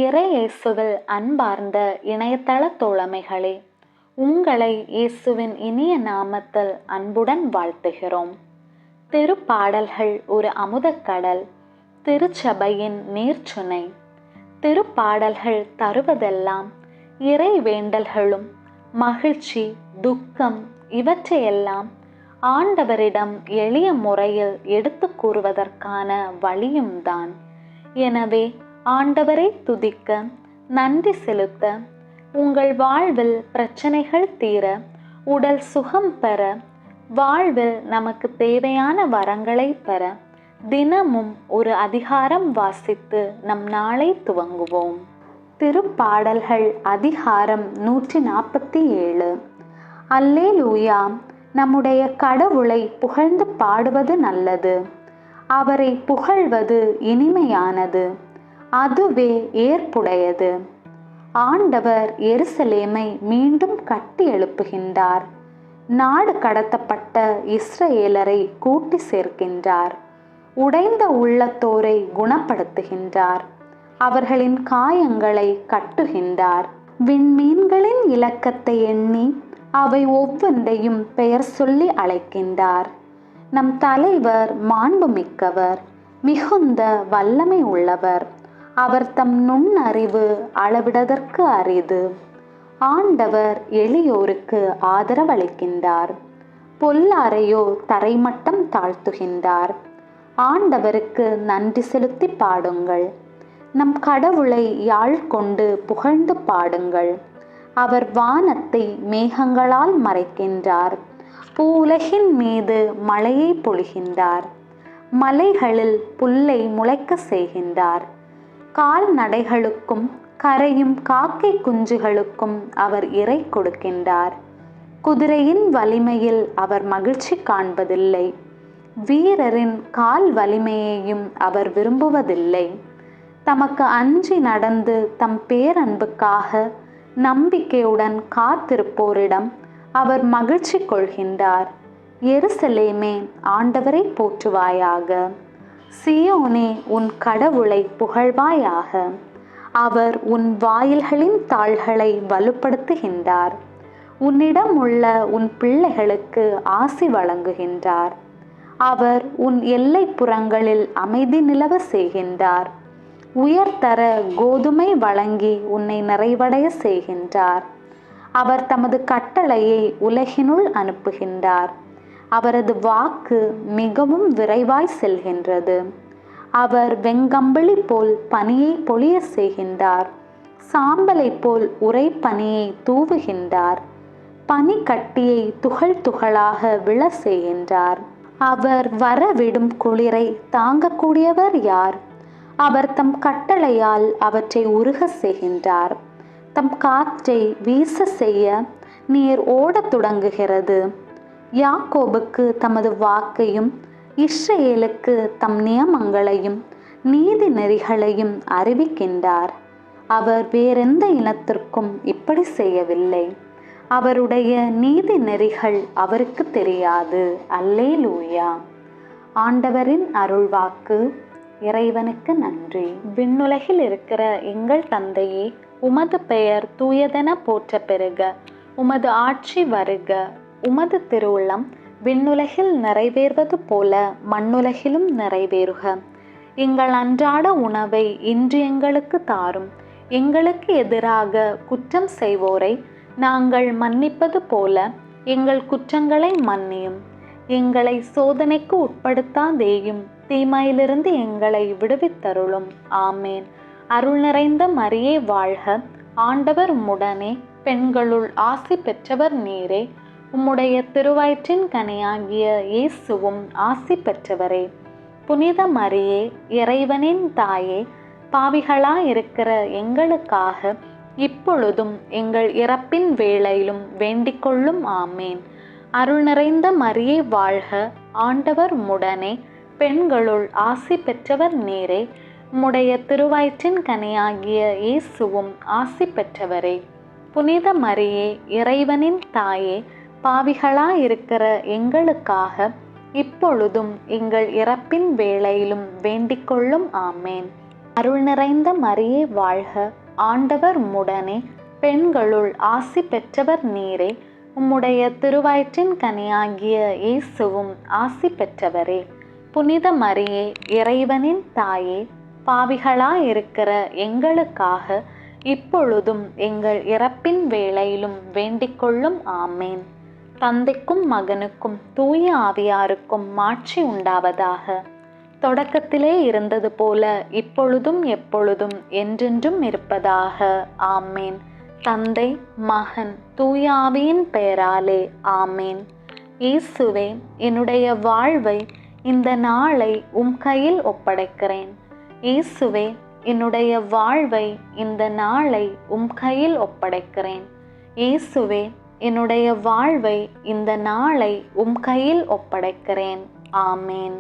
இறை இயேசுவில் அன்பார்ந்த இணையதள தோழமைகளே, உங்களை இயேசுவின் இனிய நாமத்தில் அன்புடன் வாழ்த்துகிறோம். திருப்பாடல்கள் ஒரு அமுதக்கடல், திருச்சபையின் நீர்ச்சுனை. திருப்பாடல்கள் தருவதெல்லாம் இறை வேண்டல்களும் மகிழ்ச்சி, துக்கம் இவற்றையெல்லாம் ஆண்டவரிடம் எளிய முறையில் எடுத்து கூறுவதற்கான வழியும் தான். எனவே ஆண்டவரை துதிக்க, நன்றி செலுத்த, உங்கள் வாழ்வில் பிரச்சனைகள் தீர, உடல் சுகம் பெற, வாழ்வில் நமக்கு தேவையான வரங்களை பெற தினமும் ஒரு அதிகாரம் வாசித்து நம் நாளை துவங்குவோம். திருப்பாடல்கள் அதிகாரம் 147. அல்லேலூயா, நம்முடைய கடவுளை புகழ்ந்து பாடுவது நல்லது, அவரை புகழ்வது இனிமையானது, அதுவே ஏற்புடையது. ஆண்டவர் எருசலேமை மீண்டும் கட்டி எழுப்புகின்றார், நாடு கடத்தப்பட்ட இஸ்ரவேலரை கூட்டி சேர்க்கின்றார், உடைந்த உள்ளத்தோரை குணப்படுத்துகின்றார், அவர்களின் காயங்களை கட்டுகின்றார். விண்மீன்களின் இலக்கத்தை எண்ணி அவை ஒவ்வொன்றையும் பெயர் சொல்லி அழைக்கின்றார். நம் தலைவர் மாண்புமிக்கவர், மிகுந்த வல்லமை உள்ளவர், அவர் தம் நுண்ணறிவு அளவிடதற்கு அரிது. ஆண்டவர் எளியோருக்கு ஆதரவளிக்கின்றார், பொல்லாரையோ தரைமட்டம் தாழ்த்துகின்றார். ஆண்டவருக்கு நன்றி செலுத்தி பாடுங்கள், நம் கடவுளை யாழ் கொண்டு புகழ்ந்து பாடுங்கள். அவர் வானத்தை மேகங்களால் மறைக்கின்றார், பூவுலகின் மீது மழையை பொழிகின்றார், மலைகளில் புல்லை முளைக்க செய்கின்றார். கால்நடைகளுக்கும் கரையும் காக்கை குஞ்சுகளுக்கும் அவர் இறை கொடுக்கின்றார். குதிரையின் வலிமையில் அவர் மகிழ்ச்சி காண்பதில்லை, வீரரின் கால் வலிமையையும் அவர் விரும்புவதில்லை. தமக்கு அஞ்சி நடந்து தம் பேரன்புக்காக நம்பிக்கையுடன் காத்திருப்போரிடம் அவர் மகிழ்ச்சி கொள்கின்றார். எருசலேமே, ஆண்டவரை போற்றுவாயாக, சியோனே, உன் கடவுளை புகழ்வாயாக. அவர் உன் வாயில்களின் தாள்களை வலுப்படுத்துகின்றார், உன்னிடம் உள்ள உன் பிள்ளைகளுக்கு ஆசி வழங்குகின்றார். அவர் உன் எல்லைப்புறங்களில் அமைதி நிலவ செய்கின்றார், உயர்தர கோதுமை வழங்கி உன்னை நிறைவடைய செய்கின்றார். அவர் தமது கட்டளையை உலகினுள் அனுப்புகின்றார், அவரது வாக்கு மிகவும் விரைவாய் செல்கின்றது. அவர் வெங்கம்பளி போல் பனியை பொழிய செய்கின்றார், சாம்பலை போல் உறை பனியை தூவுகின்றார், பனி கட்டியை துகள் துகளாக விழ செய்கின்றார். அவர் வரவிடும் குளிரை தாங்கக்கூடியவர் யார்? அவர் தம் கட்டளையால் அவற்றை உருக செய்கின்றார். தம் காற்றை வீச செய்ய நீர் ஓடத் தொடங்குகிறது. யாக்கோபுக்கு தமது வாக்கையும் இஸ்ரவேலுக்கு தம் நியமங்களையும் நீதி நெறிகளையும் அறிவிக்கின்றார். அவர் வேறெந்த இனத்திற்கும் இப்படி செய்யவில்லை, அவருடைய நீதி நெறிகள் அவருக்கு தெரியாது. அல்லேலூயா. ஆண்டவரின் அருள்வாக்கு. இறைவனுக்கு நன்றி. விண்ணுலகில் இருக்கிற எங்கள் தந்தையே, உமது பெயர் தூயதென போற்ற பெறுக, உமது ஆட்சி வருக, உமது திருவுளம் விண்ணுலகில் நிறைவேறுவது போல மண்ணுலகிலும் நிறைவேறுக. எங்கள் அன்றாட உணவை இன்று எங்களுக்கு தாரும், எங்களுக்கு எதிராக குற்றம் செய்வோரை நாங்கள் மன்னிப்பது போல எங்கள் குற்றங்களை மன்னியும், எங்களை சோதனைக்கு உட்படுத்தாதேயும், தீமையிலிருந்து எங்களை விடுவித்தருளும். ஆமேன். அருள் நிறைந்த மரியே வாழ்க, ஆண்டவர் உம்முடனே, பெண்களுள் ஆசி பெற்றவர் நீரே, உம்முடைய திருவயிற்றின் கனியாகிய இயேசுவும் ஆசி பெற்றவரே. புனித மரியே, இறைவனின் தாயே, பாவிகளாயிருக்கிற எங்களுக்காக இப்பொழுதும் எங்கள் இறப்பின் வேளையிலும் வேண்டிக்கொள்ளும். ஆமேன். அருள் நிறைந்த மரியே வாழ்க, ஆண்டவர் உம்முடனே, பெண்களுள் ஆசி பெற்றவர் நீரே, உம்முடைய திருவயிற்றின் கனியாகிய இயேசுவும் ஆசி பெற்றவரே. புனித மரியே, இறைவனின் தாயே, பாவிகளாயிருக்கிற எங்களுக்காக இப்பொழுதும் எங்கள் இறப்பின் வேளையிலும் வேண்டிக்கொள்ளும். ஆமேன். அருள் நிறைந்த மரியே வாழ்க, ஆண்டவர் உம்முடனே, பெண்களுள் ஆசி பெற்றவர் நீரே. உம்முடைய திருவயிற்றின் கனியாகிய இயேசுவும் ஆசி பெற்றவரே. புனித மரியே, இறைவனின் தாயே, பாவிகளாயிருக்கிற எங்களுக்காக இப்பொழுதும் எங்கள் இறப்பின் வேளையிலும் வேண்டிக் கொள்ளும். ஆமேன். தந்தைக்கும் மகனுக்கும் தூய ஆவியாருக்கும் மாட்சி உண்டாவதாக. தொடக்கத்திலே இருந்தது போல இப்பொழுதும் எப்பொழுதும் என்றென்றும் இருப்பதாக. ஆமேன். தந்தை, மகன், தூய ஆவியின் பெயராலே. ஆமேன். இயேசுவே, என்னுடைய வாழ்வை இந்த நாளை உம் கையில் ஒப்படைக்கிறேன். இயேசுவே, என்னுடைய வாழ்வை இந்த நாளை உம் கையில் ஒப்படைக்கிறேன். இயேசுவே, என்னுடைய வாழ்வை இந்த நாளை உம் கையில் ஒப்படைக்கிறேன். ஆமேன்.